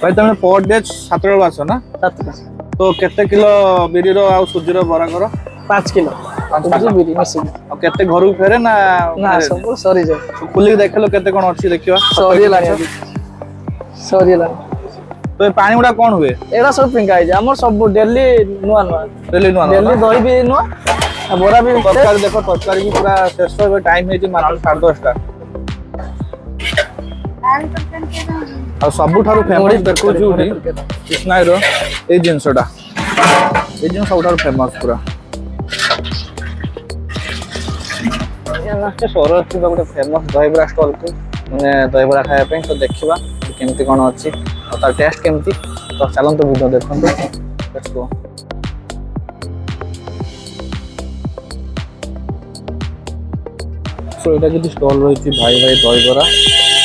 भाई तुम per day 7 आस ना 7 तो केते किलो बिरी रो आ सुजी रो बरा करो 5 किलो सुजी बिरी मिसिक आ केते घर को फेरे ना ना सब सरी जाए खुली देखलो केते कोन अछि देखिवा सरी लानी सरी लानी तो ये पानी गुडा कोन हुए एड़ा सब पिंगा है हमर सब डेली नुआ नुआ डेली नुआ डेली दही भी नुआ आ बोरा भी तरकारी देखो तरकारी भी पूरा शेष हो टाइम है मात्र 10:30 आ सबु थारु फेमस देखो जुडी कृष्णाई रो ए जिंसडा ए जिन सबु थारु फेमस पूरा या लास्ट सोरो छी गोटे फेमस दहीबरा स्टॉल को माने दहीबरा खाया पे तो देखिबा केमती कोन अछि और तार टेस्ट केमती तो चलन तो वीडियो देखंतु लेट्स गो सो एटा कि स्टॉल रही थी भाई भाई दहीबरा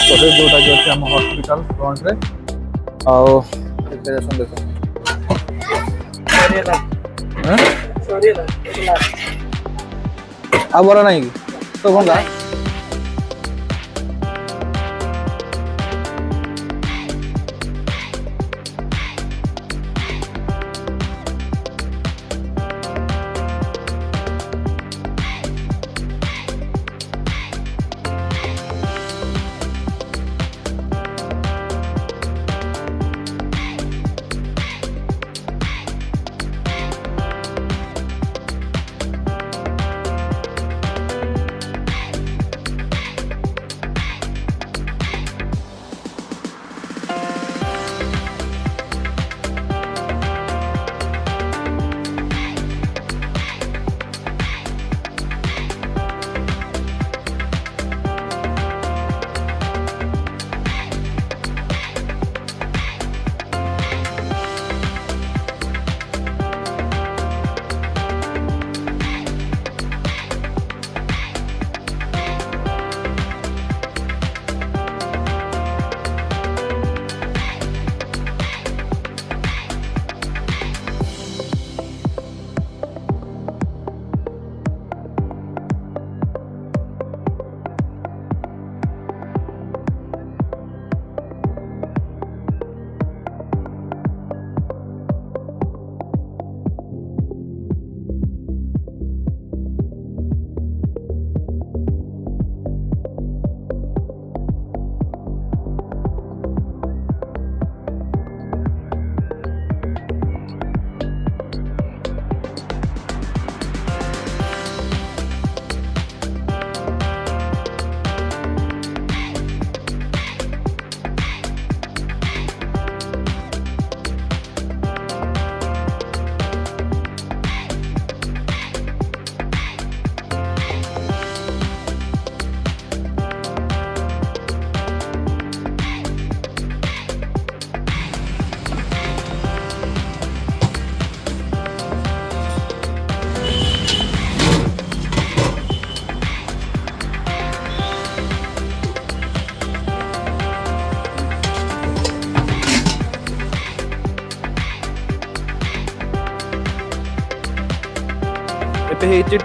तो जोटा कि अछि हम हॉस्पिटल फ्रंट रे आओ प्रिपरेशन देखो सरी ला हैं सरी ला आ बरा नहीं तो कोन का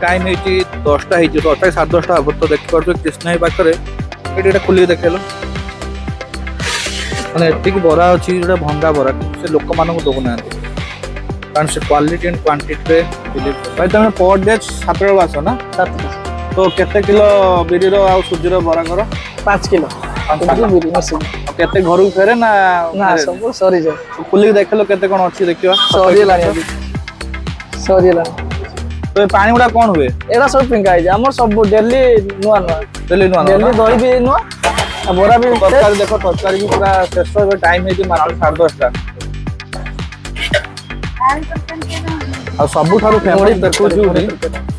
टाइम है 10टा 10टा 10:30 हम तो देख पार्थ कृष्णाई पाखे ये खुल देखेल मैंने एति बरा अच्छी जो भंगा बरा से लोक मान दौना कारण से क्वालिटी एंड क्वांटिटी भाई तुम पर डे 7 आस ना 7 तो केते किलो बिरी रो आ सुजी रो बरा करो 5 किलो सुजी बिरी मिसिक केते घर को फेरे ना ना सब सरी जाए खुली देखलो केते कोन अछि देखिवा सरी लानी सरी लानी तो ये पानी गुडा कोन हुए एड़ा सब पिंगा है हमर सब डेली नुआ नुआ डेली दही भी नुआ आ बोरा भी तरकारी देखो तरकारी भी पूरा शेष हो टाइम है मात्र 10:30 आ सबु थारु फेमस देखो जुडी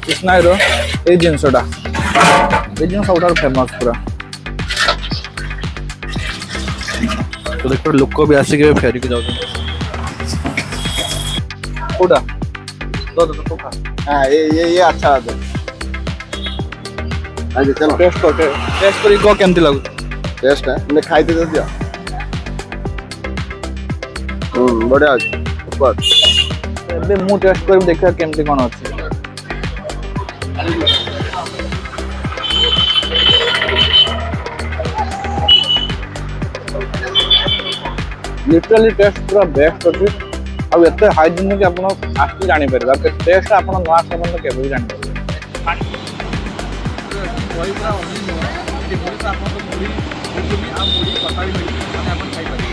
कृष्णाई रो ए जिंसडा ए जिन सब थारु फेमस पूरा तो देखो लोक भी आसी के फेरी के जाउ कोडा तो खा हां ये अच्छा है आज चलो टेस्ट करी को केमती लागु टेस्ट है ने खाई दे दिया बढ़िया ऊपर एबे मु टेस्ट कर देखा केमती कोन अछि लिटराली टेस्ट पूरा बेस्ट अच्छी ଆଉ ଏତେ ହାଇଜିନ୍ କି ଆପଣ ଆସିକି ଜାଣିପାରିବେ ଆଉ ଟେଷ୍ଟ ଆପଣ ନ ଆସିବା ପର୍ଯ୍ୟନ୍ତ କେବେ ବି ଜାଣିପାରିବେ ଦହି ପୁରା ଆପଣ ମୁଢ଼ି ଆଉ ମୁଢ଼ି ତରକାରୀ ମିଳିଛି ଆପଣ ଖାଇପାରିବେ